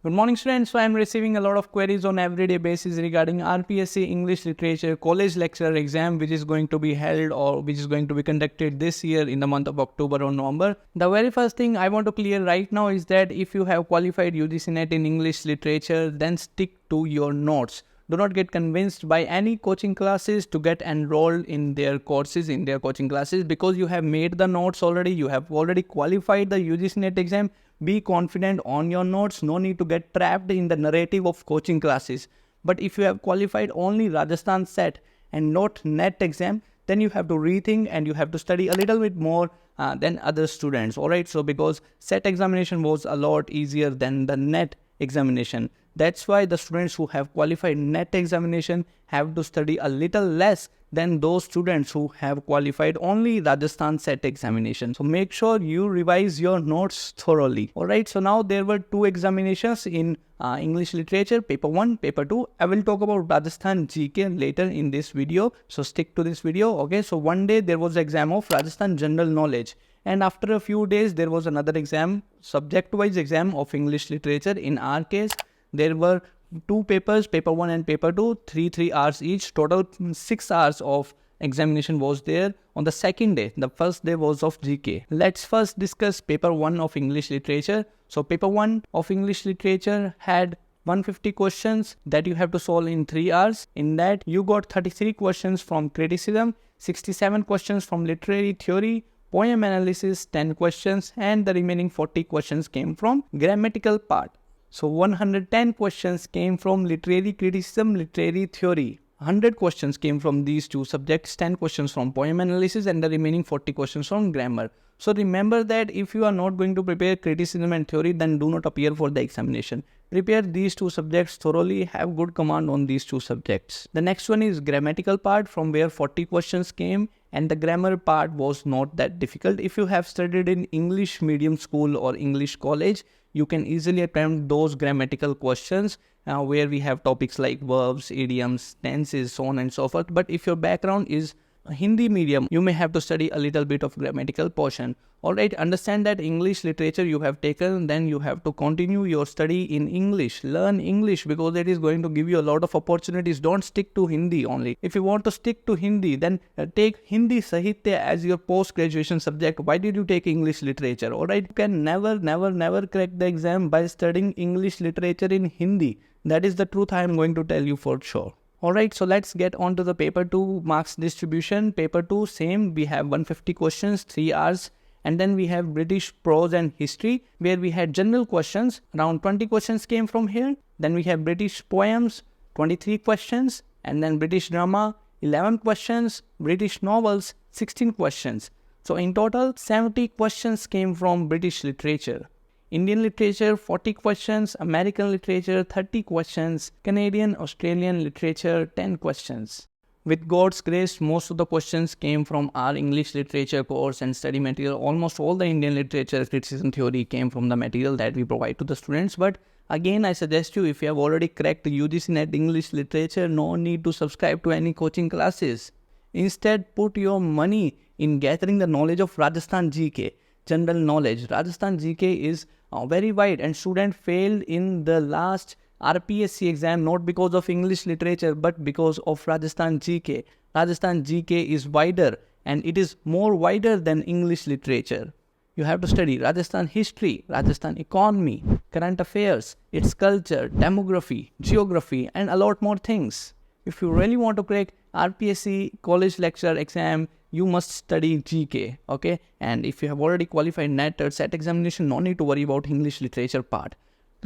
Good morning, students. So I am receiving a lot of queries on everyday basis regarding RPSC English Literature College Lecturer exam, which is going to be held or which is going to be conducted this year in the month of October or November. The very first thing I want to clear right now is that if you have qualified UGC NET in English Literature, then stick to your notes. Do not get convinced by any coaching classes to get enrolled in their courses, in their coaching classes, because you have made the notes already. You have already qualified the UGC NET exam. Be confident on your notes. No need to get trapped in the narrative of coaching classes. But if you have qualified only Rajasthan set and not NET exam, then you have to rethink and you have to study a little bit more than other students. Alright, so because set examination was a lot easier than the NET examination. That's why the students who have qualified NET examination have to study a little less than those students who have qualified only Rajasthan set examination. So make sure you revise your notes thoroughly. Alright, so now there were two examinations in English Literature, paper 1, paper 2. I will talk about Rajasthan GK later in this video, so stick to this video. Okay, so one day there was exam of Rajasthan General Knowledge, and after a few days there was another exam, subject-wise exam of English Literature. In our case, there were two papers, paper 1 and paper 2, 3 hours each. Total 6 hours of examination was there on the second day. The first day was of GK. Let's first discuss paper 1 of English Literature. So paper 1 of English Literature had 150 questions that you have to solve in 3 hours. In that, you got 33 questions from criticism, 67 questions from literary theory, poem analysis 10 questions, and the remaining 40 questions came from grammatical part. So 110 questions came from literary criticism, literary theory. 100 questions came from these two subjects, 10 questions from poem analysis, and the remaining 40 questions from grammar. So remember that if you are not going to prepare criticism and theory, then do not appear for the examination. Prepare these two subjects thoroughly, have good command on these two subjects. The next one is grammatical part, from where 40 questions came, and the grammar part was not that difficult. If you have studied in English medium school or English college, you can easily attempt those grammatical questions where we have topics like verbs, idioms, tenses, so on and so forth. But if your background is Hindi medium, you may have to study a little bit of grammatical portion. Alright, understand that English literature you have taken, then you have to continue your study in English. Learn English, because that is going to give you a lot of opportunities. Don't stick to Hindi only. If you want to stick to Hindi, then take Hindi Sahitya as your post-graduation subject. Why did you take English literature? Alright, you can never crack the exam by studying English literature in Hindi. That is the truth I am going to tell you for sure. Alright, so let's get on to the paper 2 marks distribution. Paper 2, same, we have 150 questions, 3 hours. And then we have British prose and history, where we had general questions. Around 20 questions came from here. Then we have British poems, 23 questions. And then British drama, 11 questions. British novels, 16 questions. So in total, 70 questions came from British literature. Indian literature, 40 questions. American literature, 30 questions. Canadian, Australian literature, 10 questions. With God's grace, most of the questions came from our English literature course and study material. Almost all the Indian literature criticism theory came from the material that we provide to the students. But again, I suggest you, if you have already cracked UGC NET English literature, no need to subscribe to any coaching classes. Instead, put your money in gathering the knowledge of Rajasthan GK, general knowledge. Rajasthan GK is very wide, and student failed in the last RPSC exam not because of English literature but because of Rajasthan GK. Rajasthan GK is wider, and it is more wider than English literature. You have to study Rajasthan history, Rajasthan economy, current affairs, its culture, demography, geography, and a lot more things. If you really want to crack RPSC college lecturer exam, you must study GK, okay? And if you have already qualified NET or SET examination, no need to worry about English literature part.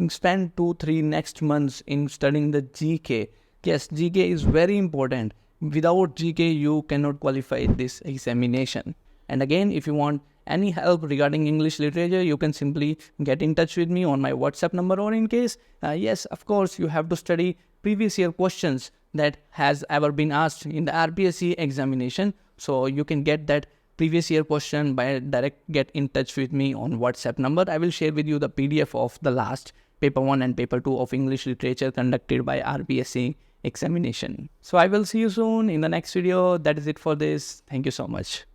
Spend 2-3 next months in studying the GK. Yes, GK is very important. Without GK, you cannot qualify this examination. And again, if you want any help regarding English literature, you can simply get in touch with me on my WhatsApp number, or in case, yes, of course, you have to study previous year questions that has ever been asked in the RPSC examination. So you can get that previous year question by get in touch with me on WhatsApp number. I will share with you the PDF of the last paper 1 and paper 2 of English literature conducted by RPSC examination. So I will see you soon in the next video. That is it for this. Thank you so much.